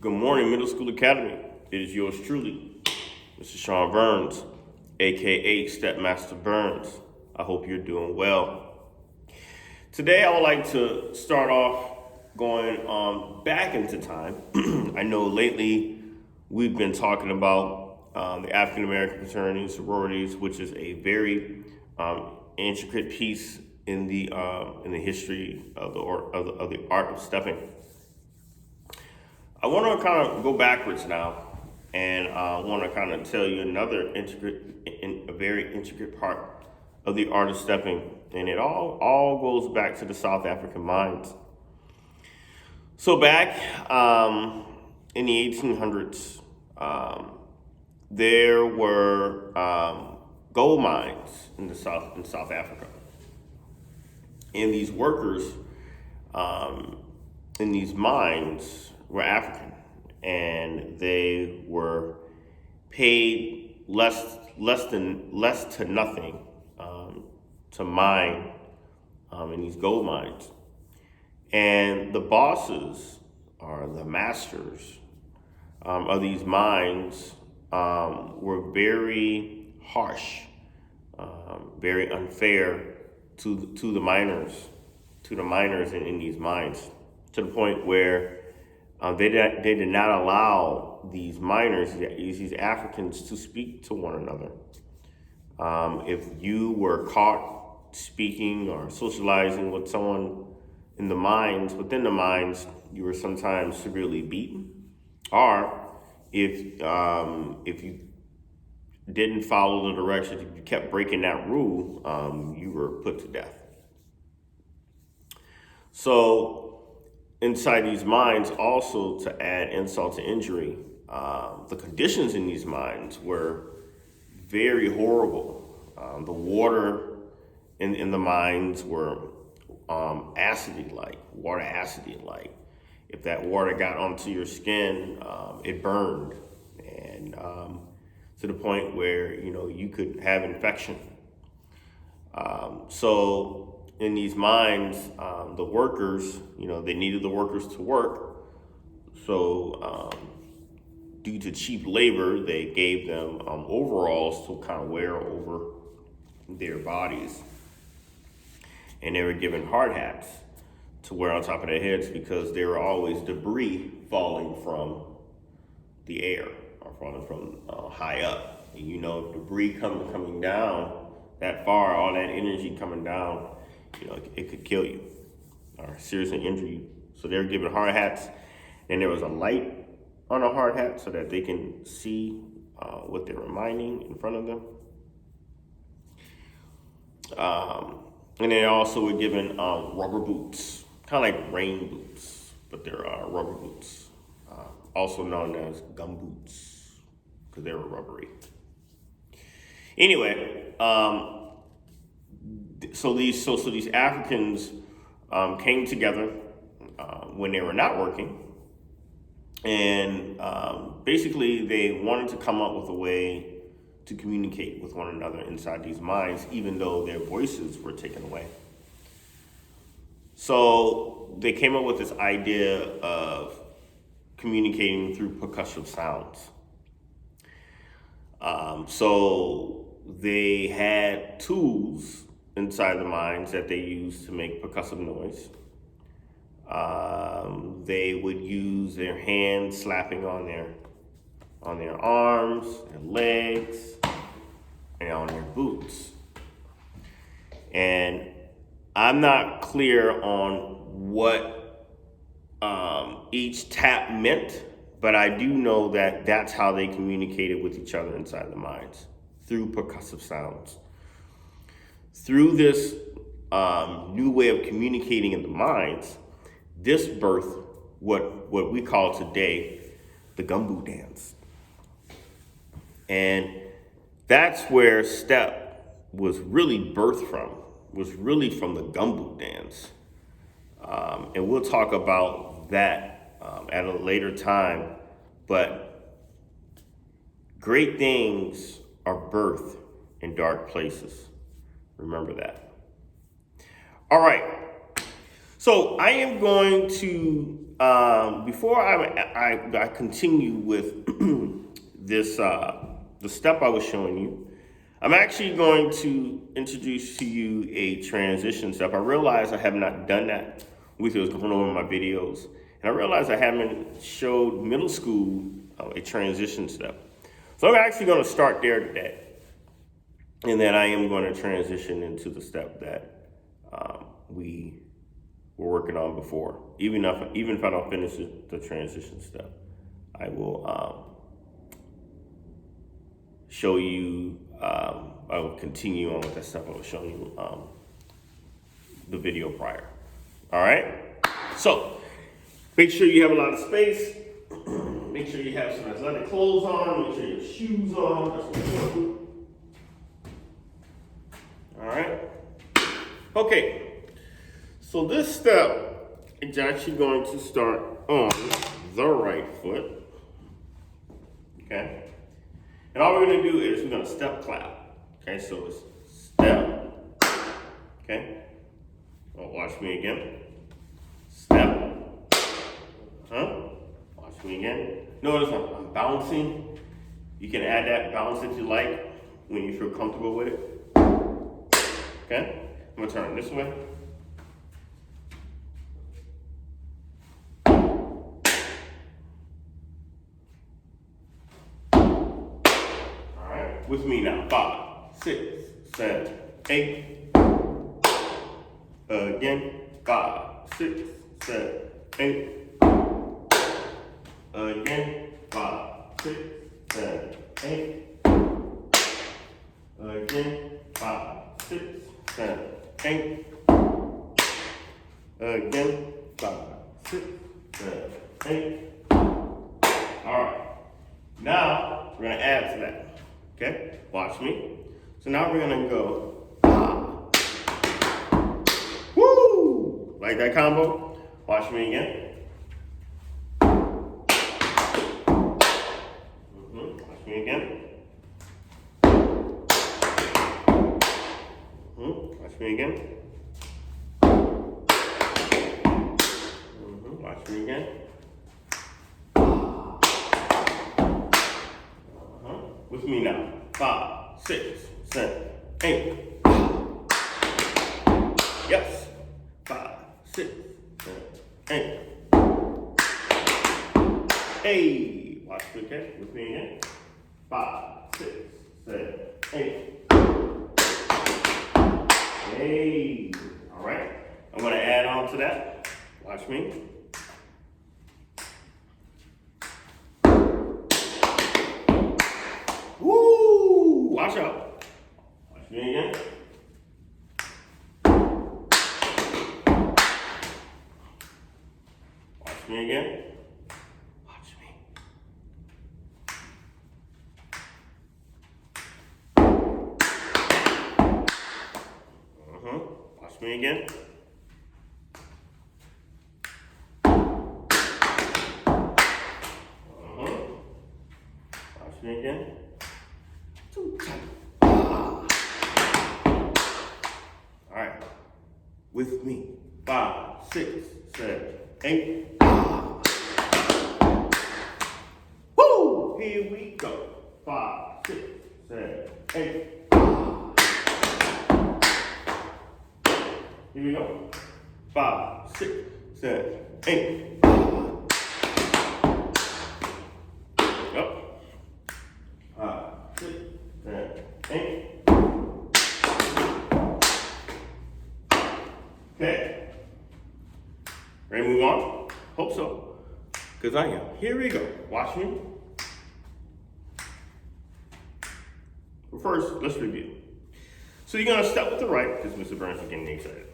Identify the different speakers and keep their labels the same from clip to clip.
Speaker 1: Good morning, Middle School Academy. It is yours truly, Mr. Sean Burns, aka Stepmaster Burns. I hope you're doing well. Today, I would like to start off going back into time. I know lately we've been talking about the African American fraternities, sororities, which is a very intricate piece in the history of the art of stepping. I want to kind of go backwards now, and I want to kind of tell you another a very intricate part of the art of stepping, and it all goes back to the South African mines. So back in the 1800s, there were gold mines in South Africa, and these workers in these mines were African, and they were paid less to nothing to mine in these gold mines. And the bosses, or the masters of these mines, were very harsh, very unfair to the miners in these mines, to the point where they did not allow these miners, these Africans, to speak to one another. If you were caught speaking or socializing with someone within the mines, you were sometimes severely beaten. Or if you didn't follow the directions, if you kept breaking that rule, you were put to death. So inside these mines, also to add insult to injury, the conditions in these mines were very horrible. The water in the mines were water acidy-like. If that water got onto your skin, it burned, and to the point where you could have infection. So in these mines, the workers, they needed the workers to work. So due to cheap labor, they gave them overalls to kind of wear over their bodies. And they were given hard hats to wear on top of their heads, because there were always debris falling from the air, or falling from high up. And debris coming down that far, all that energy coming down, it could kill you or seriously injure you. So they were given hard hats, and there was a light on a hard hat so that they can see what they were mining in front of them. And they also were given rubber boots, kind of like rain boots, but they're rubber boots, also known as gum boots, because they were rubbery. Anyway, so these Africans came together when they were not working, and basically they wanted to come up with a way to communicate with one another inside these mines, even though their voices were taken away. So they came up with this idea of communicating through percussive sounds. So they had tools inside the mines that they used to make percussive noise. They would use their hands slapping on their arms, their legs, and on their boots. And I'm not clear on what each tap meant, but I do know that that's how they communicated with each other inside the mines, through percussive sounds. Through this new way of communicating in the mines, this birthed what we call today the gumboot dance. And that's where step was really birthed from, was really from the gumboot dance. And we'll talk about that at a later time, but great things are birthed in dark places. Remember that. All right. So I am going to before I continue with this, the step I was showing you, I'm actually going to introduce to you a transition step. I realize I have not done that with what's going on in my videos. And I realize I haven't showed middle school a transition step. So I'm actually going to start there today. And then I am going to transition into the step that we were working on before. Even if I don't finish the transition step, I will show you, I will continue on with that stuff I was showing you the video prior. All right? So, make sure you have a lot of space. Make sure you have some athletic clothes on. Make sure you have shoes on. That's important. All right? Okay. So this step is actually going to start on the right foot. Okay? And all we're going to do is we're going to step clap. Okay? So it's step. Okay? Oh, watch me again. Step. Watch me again. Notice I'm bouncing. You can add that bounce if you like when you feel comfortable with it. Okay? I'm going to turn this way. All right. With me now. 5, 6, 7, 8. Again. 5, 6, 7, 8. Again. 5, 6, 7, 8. Again. 5, 6, 7, 8. Again. 5, 6, 7, 8. All right. Now we're gonna add to that. Okay? Watch me. So now we're gonna go. Woo! Like that combo? Watch me again. Watch me again. Watch me again. Watch me again. With me now. 5, 6, 7, 8. Yes. 5, 6, 7, 8. Hey. Watch me again. With me again. 5, 6, 7, 8. Hey. All right. I'm going to add on to that. Watch me. Woo! Watch out. Watch me again. Watch me again. Watch me. Watch me again. Watch me again. Too tight. All right. With me. 5, 6, 7, 8. Woo! Here we go. 5, 6, 7, 8. Here we go. 5, 6, 7, 8. Yep. 5, 6, 7, 8. Okay. Ready to move on? Hope so. Because I am. Here we go. Watch me. But first, let's review. So you're going to step with the right, because Mr. Burns is getting excited.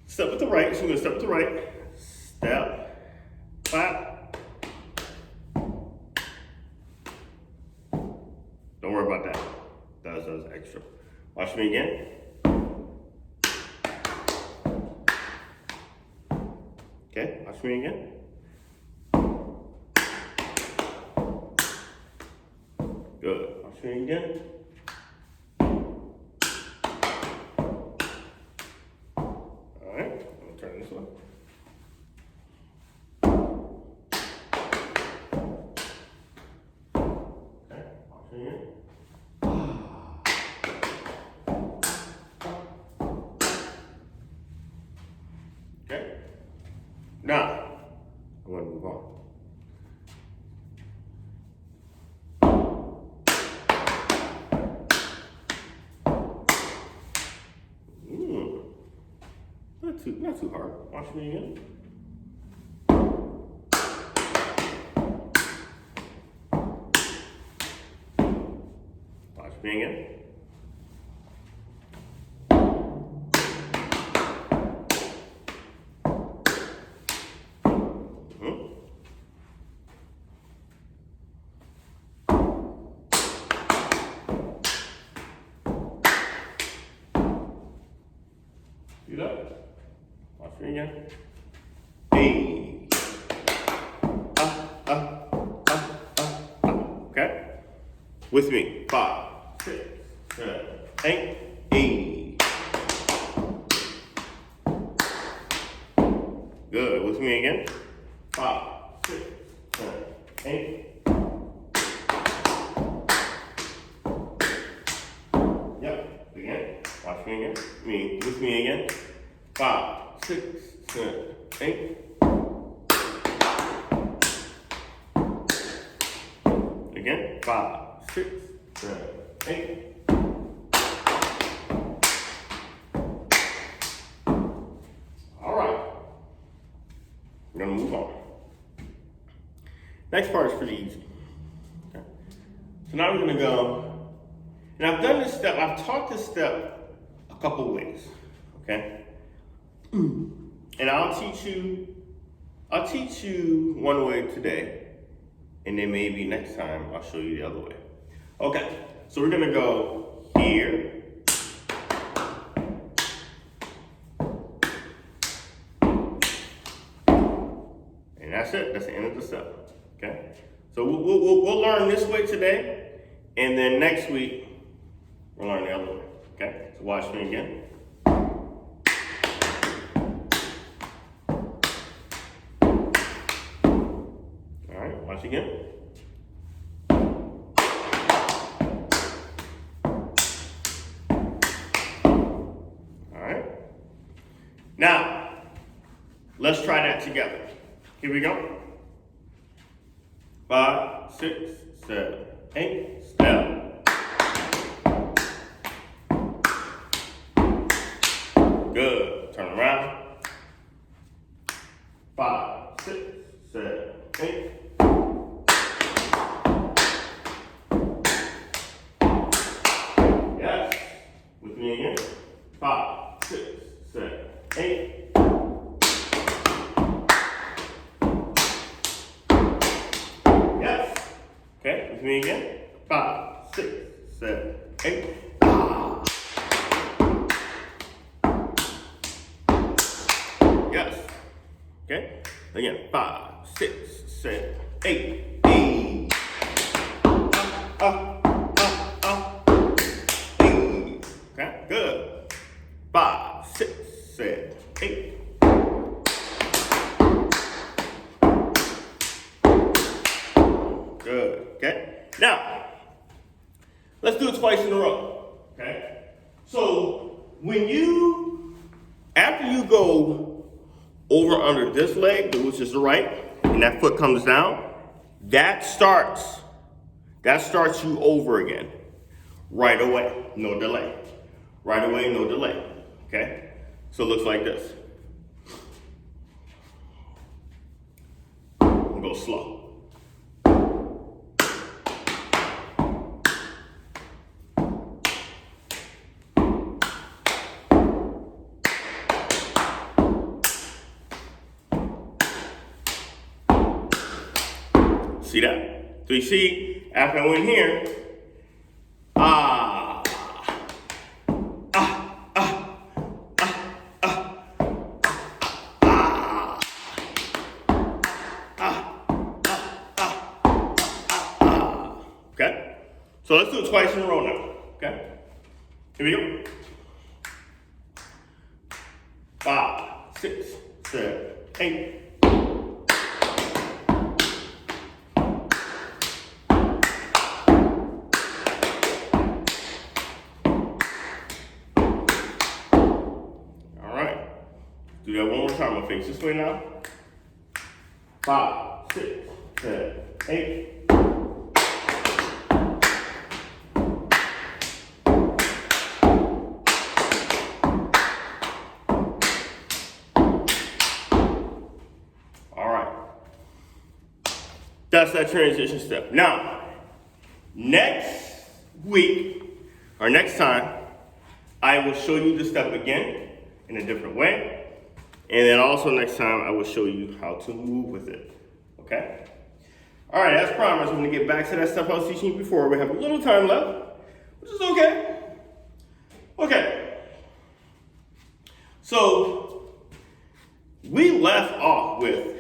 Speaker 1: Step with the right. So we're going to step with the right. Step. Clap. Don't worry about that. That's extra. Watch me again. Okay, watch me again. Good. Watch me again. All right, I'm gonna turn this one. Now, I'm going to move on. Not too hard. Watch me again. Watch me again. See that? Watch me again. Hey. Okay? With me. 5, 6, 7, 8. Hey. Good. With me again. 5, 6, 7, 8. Yep. Again. Watch me again. With me again. 5, 6, 7, 8. Again. 5, 6, 7, 8. All right. We're gonna move on. Next part is pretty easy. Okay. So now we're gonna go, and I've done this step. I've taught this step a couple ways. Okay. And I'll teach you one way today, and then maybe next time I'll show you the other way. Okay, so we're gonna go here. And that's it, that's the end of the step, okay? So we'll learn this way today, and then next week, we'll learn the other way, okay? So watch me again. Watch again. All right. Now, let's try that together. Here we go. 5, 6, 7, 8. Step. Good. Turn around. 5, 6, 7, 8. Again. 5, 6, 7, 8. Yes. Okay, with me again. 5, 6, 7, 8. Yes. Okay. Again. 5, 6, 7, 8. Okay, good. 5, 6, 7, 8. Good. Okay. Now, let's do it twice in a row. Okay. So after you go over under this leg, which is the right, and that foot comes down, that starts you over again. Right away, no delay. Right away, no delay. Okay? So it looks like this. We'll go slow. See that? So you see, after I went here, okay? So let's do it twice in a row now, okay? Here we go. 5, 6, 7, 8. Do that one more time. I'm gonna face this way now. 5, 6, 7, 8. All right. That's that transition step. Now, next week or next time, I will show you the step again in a different way. And then also next time, I will show you how to move with it, okay? All right, as promised, we're gonna get back to that stuff I was teaching you before. We have a little time left, which is okay. Okay, so we left off with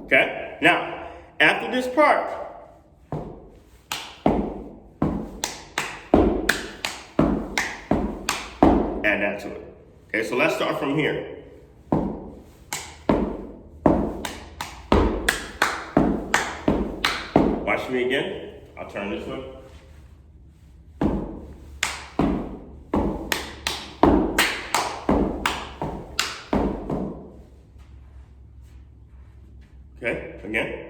Speaker 1: okay? Now, after this part, add that to it. Okay, so let's start from here. Watch me again. I'll turn this way. Okay, again.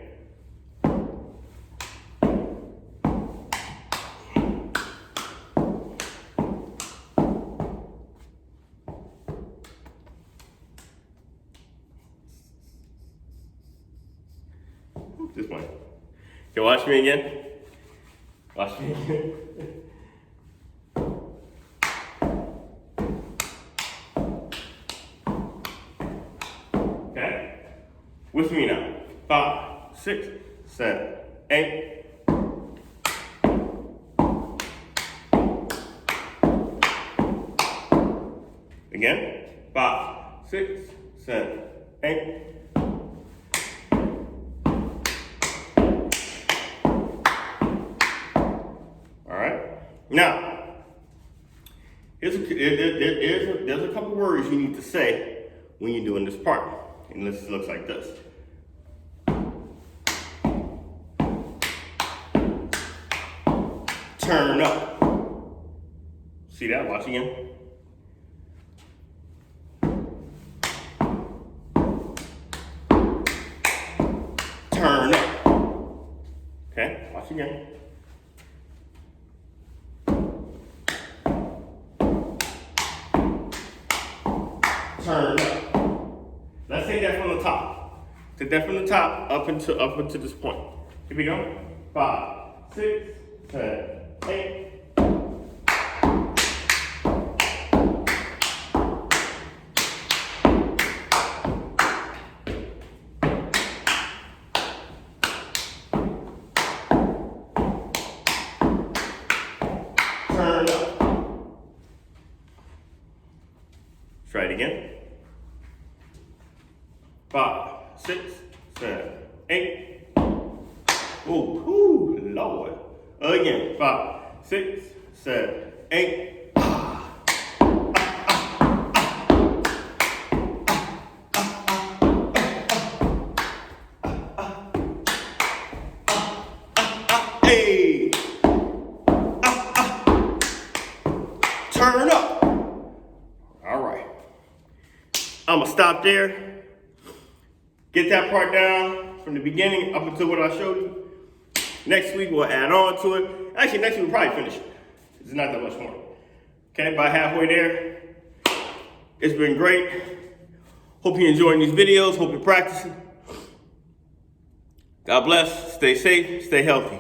Speaker 1: This one. Okay, watch me again. Watch me again. Okay? With me now. 5, 6, 7, 8. Again. 5, 6, 7, 8. All right. Now, there's a couple words you need to say when you're doing this part. And this looks like this. Turn up. See that? Watch again. Turn up. Okay, watch again. Turn up. Let's take that from the top. Take that from the top up into this point. Here we go. 5, 6, 7, 8. Turn up. Try it again. 5, 6, 7, 8. Ooh, Lord. Again. 5, 6, 7, 8. Hey. Turn up. All right. I'm gonna stop there. Get that part down from the beginning up until what I showed you. Next week we'll add on to it. Actually, next week we'll probably finish it. It's not that much more. Okay, about halfway there. It's been great. Hope you're enjoying these videos. Hope you're practicing. God bless. Stay safe. Stay healthy.